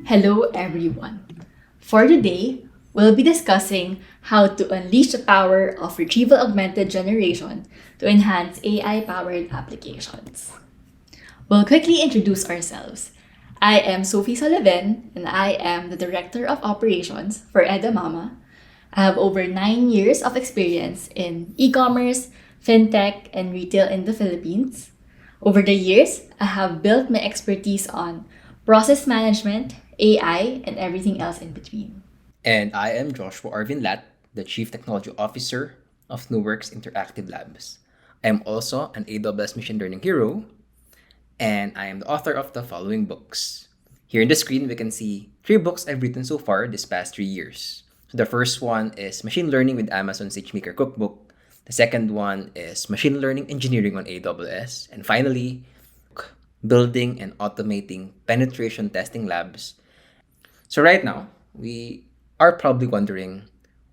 Hello everyone. For today, we'll be discussing how to unleash the power of retrieval augmented generation to enhance AI-powered applications. We'll quickly introduce ourselves. I am Sophie Soliven, and I am the Director of Operations for Edamama. I have over 9 years of experience in e-commerce, fintech, and retail in the Philippines. Over the years, I have built my expertise on process management, AI, and everything else in between. And I am Joshua Arvin, the Chief Technology Officer of Nuworks Interactive Labs. I am also an AWS Machine Learning Hero, and I am the author of the following books. Here in the screen, we can see 3 books I've written so far this past 3 years. So the first one is Machine Learning with Amazon SageMaker Cookbook. The second one is Machine Learning Engineering on AWS. And finally, Building and Automating Penetration Testing Labs. So right now, we are probably wondering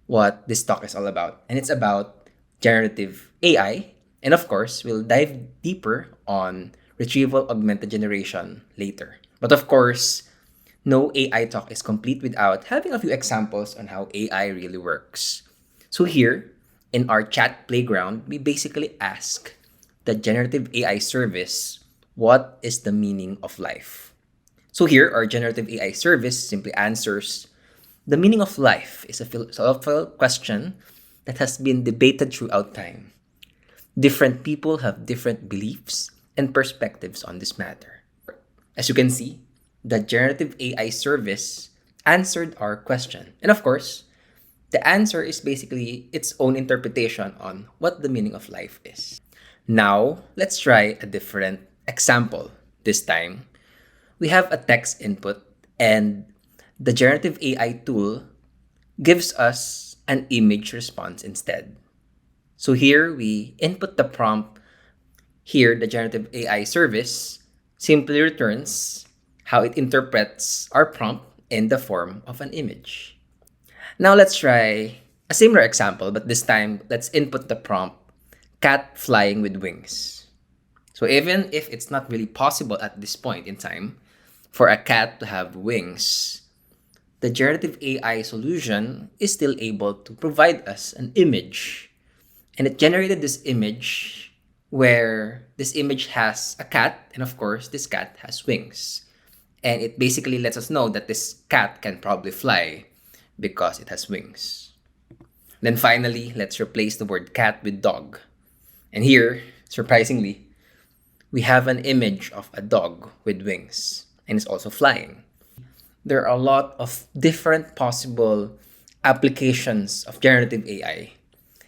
what this talk is all about. And it's about generative AI. And of course, we'll dive deeper on retrieval augmented generation later. But of course, no AI talk is complete without having a few examples on how AI really works. So here, in our chat playground, we basically ask the generative AI service, what is the meaning of life? So here, our generative AI service simply answers, the meaning of life is a philosophical question that has been debated throughout time. Different people have different beliefs and perspectives on this matter. As you can see, the generative AI service answered our question. And of course, the answer is basically its own interpretation on what the meaning of life is. Now, let's try a different example. This time, we have a text input and the generative AI tool gives us an image response instead. So here we input the prompt. Here, the generative AI service simply returns how it interprets our prompt in the form of an image. Now let's try a similar example, but this time let's input the prompt cat flying with wings. So even if it's not really possible at this point in time for a cat to have wings, the generative AI solution is still able to provide us an image. And it generated this image where this image has a cat, and of course, this cat has wings. And it basically lets us know that this cat can probably fly because it has wings. Then finally, let's replace the word cat with dog. And here, surprisingly, we have an image of a dog with wings, and it's also flying. There are a lot of different possible applications of generative AI.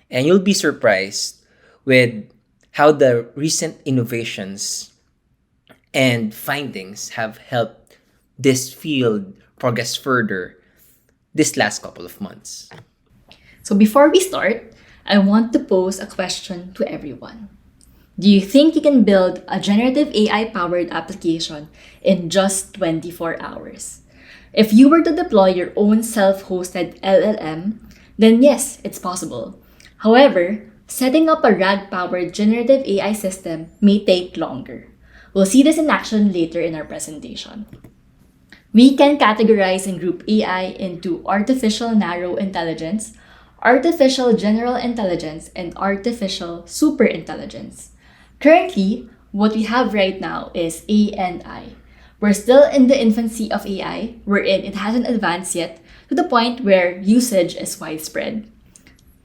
And you'll be surprised with how the recent innovations and findings have helped this field progress further this last couple of months. So before we start, I want to pose a question to everyone. Do you think you can build a generative AI-powered application in just 24 hours? If you were to deploy your own self-hosted LLM, then yes, it's possible. However, setting up a RAG-powered generative AI system may take longer. We'll see this in action later in our presentation. We can categorize and group AI into artificial narrow intelligence, artificial general intelligence, and artificial superintelligence. Currently, what we have right now is ANI. We're still in the infancy of AI, wherein it hasn't advanced yet to the point where usage is widespread.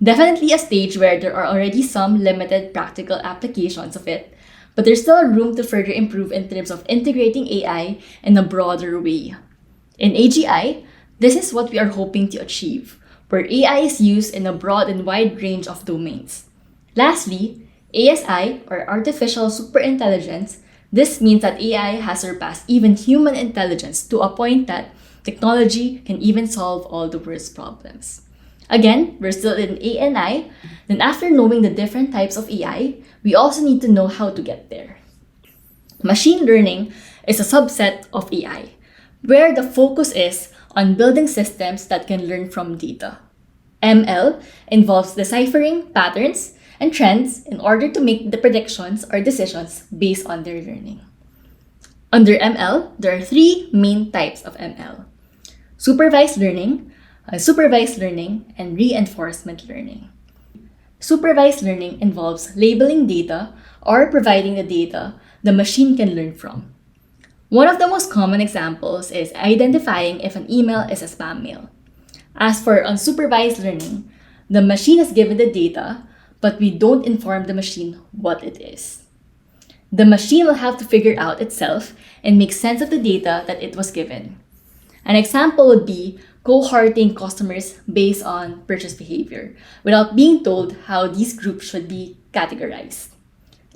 Definitely a stage where there are already some limited practical applications of it, but there's still room to further improve in terms of integrating AI in a broader way. In AGI, this is what we are hoping to achieve, where AI is used in a broad and wide range of domains. Lastly, ASI, or Artificial Superintelligence, this means that AI has surpassed even human intelligence to a point that technology can even solve all the world's problems. Again, we're still in ANI, then after knowing the different types of AI, we also need to know how to get there. Machine learning is a subset of AI, where the focus is on building systems that can learn from data. ML involves deciphering patterns and trends in order to make the predictions or decisions based on their learning. Under ML, there are 3 main types of ML. supervised learning, supervised learning, and reinforcement learning. Supervised learning involves labeling data or providing the data the machine can learn from. One of the most common examples is identifying if an email is a spam mail. As for unsupervised learning, the machine is given the data, but we don't inform the machine what it is. The machine will have to figure out itself and make sense of the data that it was given. An example would be cohorting customers based on purchase behavior without being told how these groups should be categorized.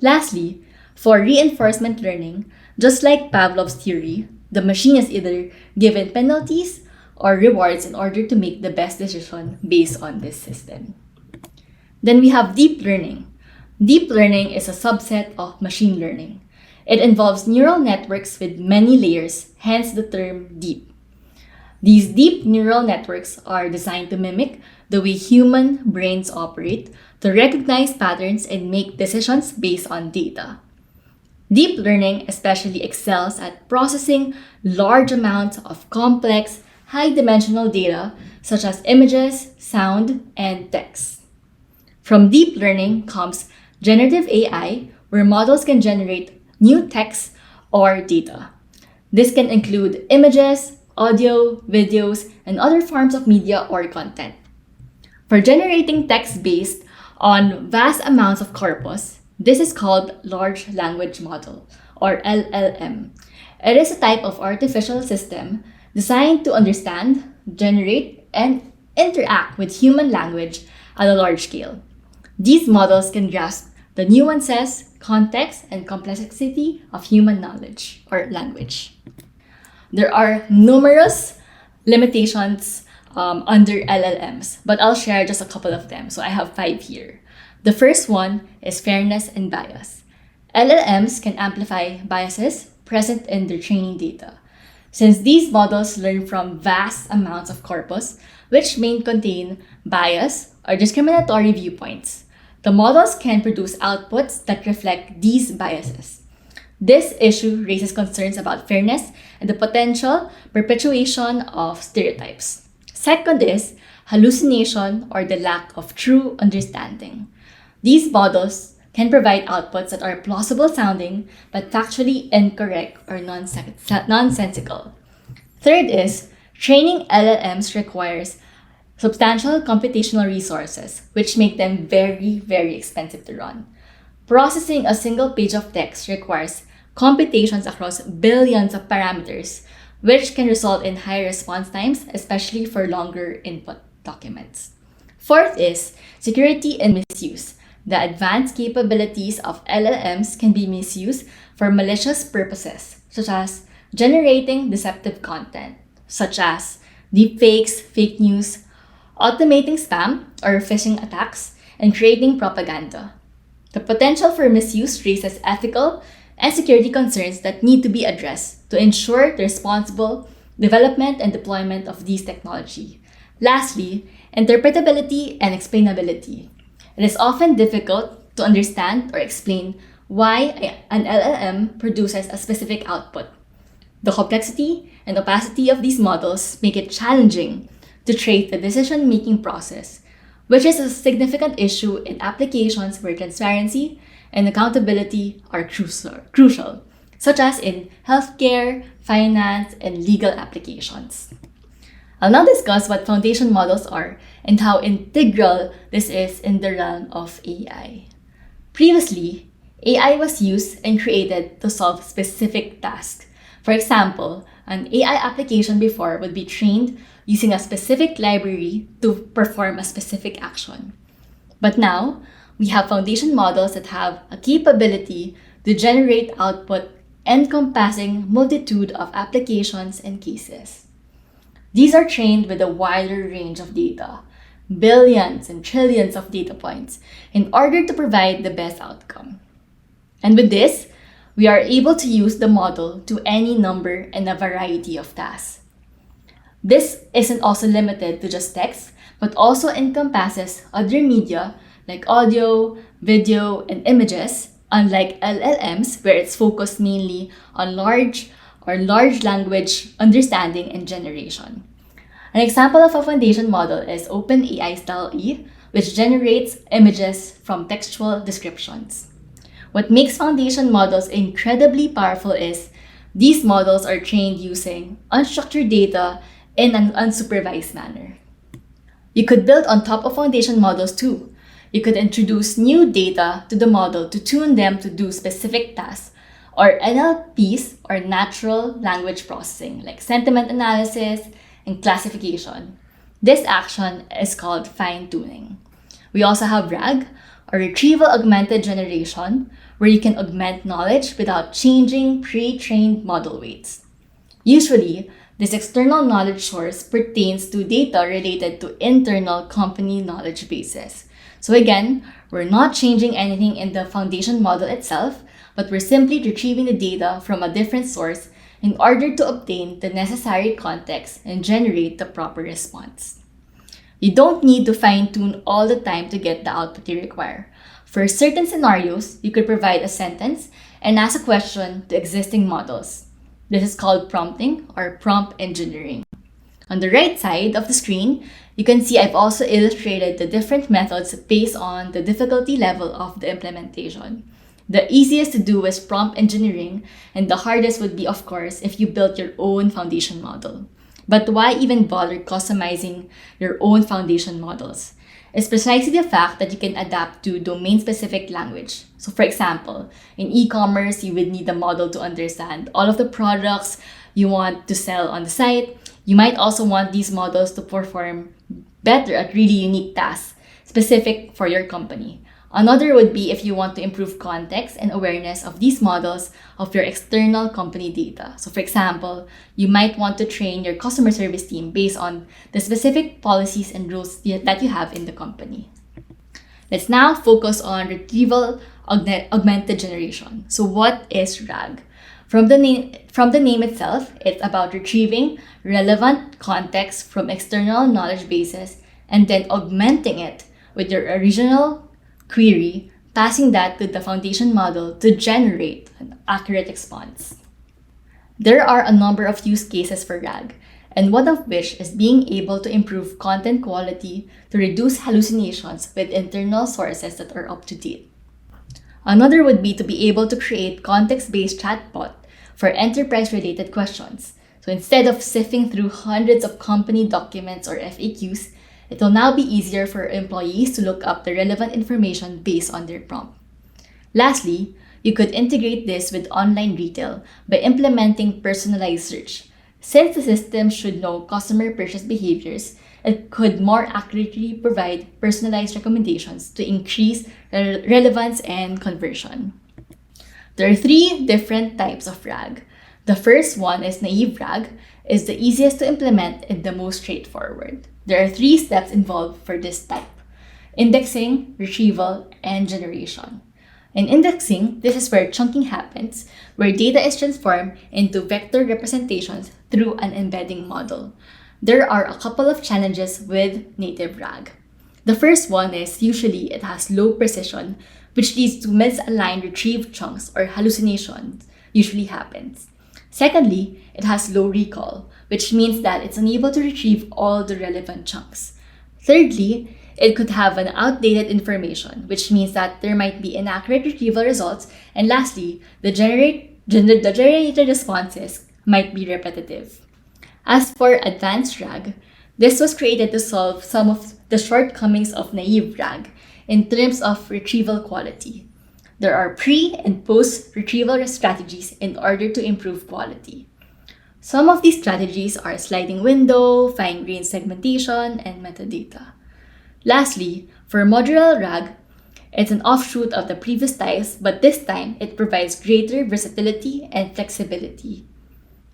Lastly, for reinforcement learning, just like Pavlov's theory, the machine is either given penalties or rewards in order to make the best decision based on this system. Then we have deep learning. Deep learning is a subset of machine learning. It involves neural networks with many layers, hence the term deep. These deep neural networks are designed to mimic the way human brains operate, to recognize patterns and make decisions based on data. Deep learning especially excels at processing large amounts of complex, high-dimensional data such as images, sound, and text. From deep learning comes generative AI, where models can generate new text or data. This can include images, audio, videos, and other forms of media or content. For generating text based on vast amounts of corpus, this is called large language model or LLM. It is a type of artificial system designed to understand, generate, and interact with human language at a large scale. These models can grasp the nuances, context, and complexity of human knowledge or language. There are numerous limitations under LLMs, but I'll share just a couple of them. So I have 5 here. The first one is fairness and bias. LLMs can amplify biases present in their training data. Since these models learn from vast amounts of corpus, which may contain bias or discriminatory viewpoints, the models can produce outputs that reflect these biases. This issue raises concerns about fairness and the potential perpetuation of stereotypes. Second is hallucination or the lack of true understanding. These models can provide outputs that are plausible sounding but factually incorrect or nonsensical. Third is training LLMs requires substantial computational resources, which make them very, very expensive to run. Processing a single page of text requires computations across billions of parameters, which can result in high response times, especially for longer input documents. Fourth is security and misuse. The advanced capabilities of LLMs can be misused for malicious purposes, such as generating deceptive content, such as deepfakes, fake news, automating spam or phishing attacks, and creating propaganda. The potential for misuse raises ethical and security concerns that need to be addressed to ensure the responsible development and deployment of these technology. Lastly, interpretability and explainability. It is often difficult to understand or explain why an LLM produces a specific output. The complexity and opacity of these models make it challenging to trace the decision-making process, which is a significant issue in applications where transparency and accountability are crucial, such as in healthcare, finance, and legal applications. I'll now discuss what foundation models are and how integral this is in the realm of AI. Previously, AI was used and created to solve specific tasks. For example, an AI application before would be trained using a specific library to perform a specific action. But now, we have foundation models that have a capability to generate output encompassing multitude of applications and cases. These are trained with a wider range of data, billions and trillions of data points, in order to provide the best outcome. And with this, we are able to use the model to any number and a variety of tasks. This isn't also limited to just text, but also encompasses other media like audio, video, and images, unlike LLMs, where it's focused mainly on large language understanding and generation. An example of a foundation model is OpenAI's DALL-E, which generates images from textual descriptions. What makes foundation models incredibly powerful is these models are trained using unstructured data in an unsupervised manner. You could build on top of foundation models too. You could introduce new data to the model to tune them to do specific tasks, or NLPs, or natural language processing, like sentiment analysis and classification. This action is called fine-tuning. We also have RAG, or Retrieval Augmented Generation, where you can augment knowledge without changing pre-trained model weights. Usually, this external knowledge source pertains to data related to internal company knowledge bases. So again, we're not changing anything in the foundation model itself, but we're simply retrieving the data from a different source in order to obtain the necessary context and generate the proper response. You don't need to fine-tune all the time to get the output you require. For certain scenarios, you could provide a sentence and ask a question to existing models. This is called prompting or prompt engineering. On the right side of the screen, you can see I've also illustrated the different methods based on the difficulty level of the implementation. The easiest to do is prompt engineering, and the hardest would be, of course, if you built your own foundation model. But why even bother customizing your own foundation models? It's precisely the fact that you can adapt to domain-specific language. So for example, in e-commerce, you would need a model to understand all of the products you want to sell on the site. You might also want these models to perform better at really unique tasks specific for your company. Another would be if you want to improve context and awareness of these models of your external company data. So for example, you might want to train your customer service team based on the specific policies and rules that you have in the company. Let's now focus on retrieval augmented generation. So what is RAG? From the name itself, it's about retrieving relevant context from external knowledge bases and then augmenting it with your original query, passing that to the foundation model to generate an accurate response. There are a number of use cases for RAG, and one of which is being able to improve content quality to reduce hallucinations with internal sources that are up to date. Another would be to be able to create context-based chatbot for enterprise-related questions. So instead of sifting through hundreds of company documents or FAQs, it will now be easier for employees to look up the relevant information based on their prompt. Lastly, you could integrate this with online retail by implementing personalized search. Since the system should know customer purchase behaviors, it could more accurately provide personalized recommendations to increase relevance and conversion. There are three different types of RAG. The first one is naive RAG, is the easiest to implement and the most straightforward. There are 3 steps involved for this type: indexing, retrieval, and generation. In indexing, this is where chunking happens, where data is transformed into vector representations through an embedding model. There are a couple of challenges with native RAG. The first one is usually it has low precision, which leads to misaligned retrieved chunks or hallucinations usually happens. Secondly, it has low recall, which means that it's unable to retrieve all the relevant chunks. Thirdly, it could have an outdated information, which means that there might be inaccurate retrieval results. And lastly, the generated responses might be repetitive. As for advanced RAG, this was created to solve some of the shortcomings of naive RAG in terms of retrieval quality. There are pre- and post-retrieval strategies in order to improve quality. Some of these strategies are sliding window, fine-grained segmentation, and metadata. Lastly, for modular RAG, it's an offshoot of the previous types, but this time it provides greater versatility and flexibility.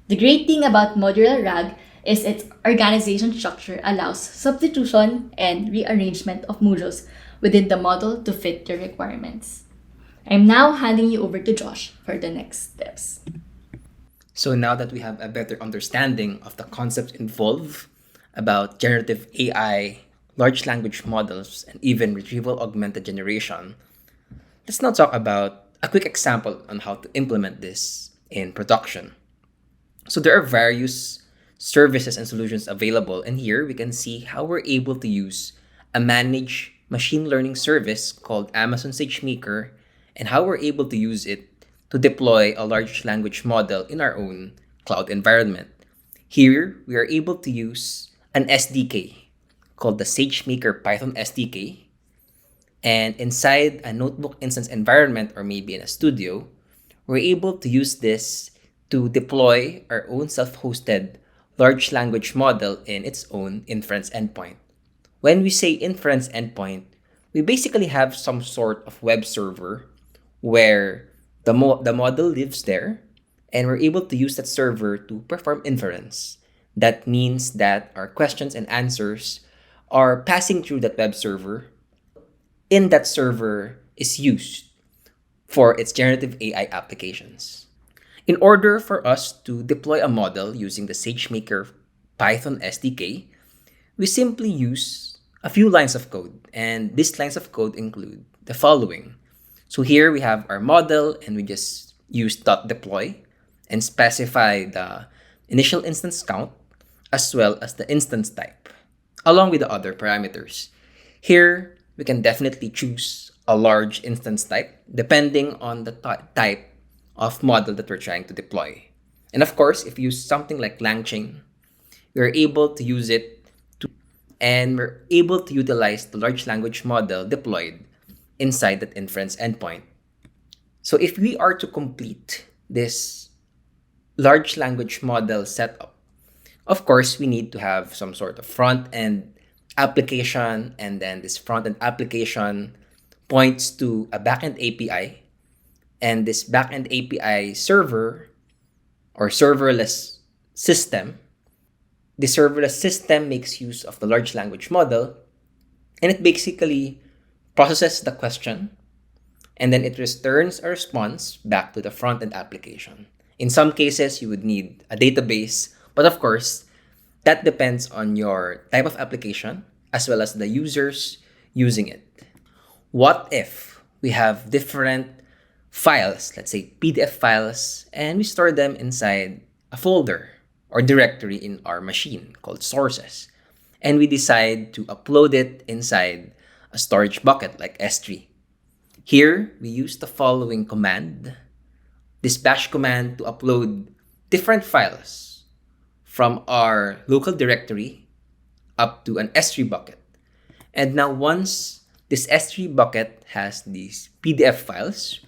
The great thing about modular RAG is its organization structure allows substitution and rearrangement of modules within the model to fit your requirements. I'm now handing you over to Josh for the next steps. So now that we have a better understanding of the concepts involved about generative AI, large language models, and even retrieval augmented generation, let's now talk about a quick example on how to implement this in production. So there are various services and solutions available. And here we can see how we're able to use a managed machine learning service called Amazon SageMaker and how we're able to use it to deploy a large language model in our own cloud environment. Here, we are able to use an SDK called the SageMaker Python SDK. And inside a notebook instance environment or maybe in a studio, we're able to use this to deploy our own self-hosted large language model in its own inference endpoint. When we say inference endpoint, we basically have some sort of web server where the model lives there, and we're able to use that server to perform inference. That means that our questions and answers are passing through that web server, and that server is used for its generative AI applications. In order for us to deploy a model using the SageMaker Python SDK, we simply use a few lines of code, and these lines of code include the following. So here we have our model, and we just use .deploy and specify the initial instance count as well as the instance type, along with the other parameters. Here, we can definitely choose a large instance type depending on the type of model that we're trying to deploy. And of course, if you use something like LangChain, we're able to use it and we're able to utilize the large language model deployed inside that inference endpoint. So if we are to complete this large language model setup, of course, we need to have some sort of front-end application, and then this front-end application points to a backend API, and this backend API server or serverless system. The serverless system makes use of the large language model, and it basically processes the question, and then it returns a response back to the front-end application. In some cases, you would need a database, but of course, that depends on your type of application as well as the users using it. What if we have different files, let's say PDF files, and we store them inside a folder or directory in our machine called sources, and we decide to upload it inside a storage bucket like S3. Here, we use the following command, this bash command, to upload different files from our local directory up to an S3 bucket. And now once this S3 bucket has these PDF files,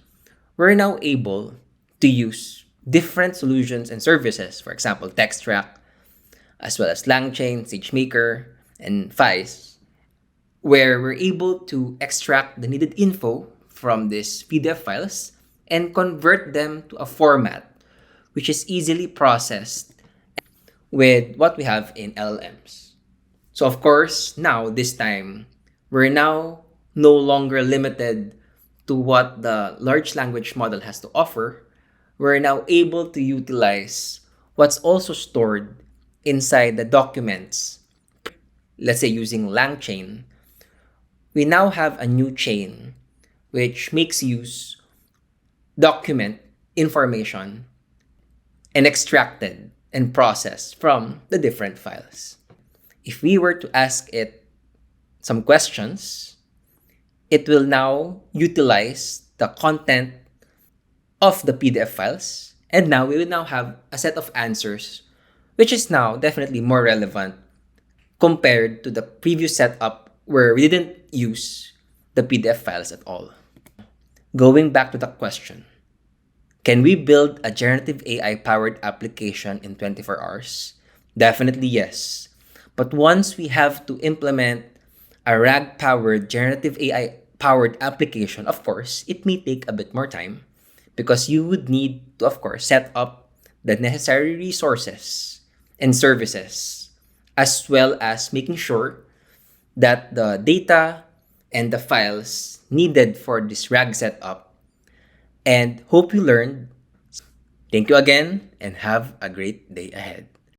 we're now able to use different solutions and services, for example, TextRack, as well as LangChain, SageMaker, and Fize, where we're able to extract the needed info from these PDF files and convert them to a format which is easily processed with what we have in LLMs. So of course, now this time, we're now no longer limited to what the large language model has to offer. We're now able to utilize what's also stored inside the documents. Let's say using LangChain, we now have a new chain which makes use document information and extracted and processed from the different files. If we were to ask it some questions, it will now utilize the content of the PDF files, and now we will now have a set of answers which is now definitely more relevant compared to the previous setup where we didn't use the PDF files at all. Going back to the question, can we build a generative AI-powered application in 24 hours? Definitely yes. But once we have to implement a RAG-powered generative AI-powered application, of course, it may take a bit more time because you would need to, of course, set up the necessary resources and services, as well as making sure that the data and the files needed for this RAG setup. And hope you learned. Thank you again and have a great day ahead.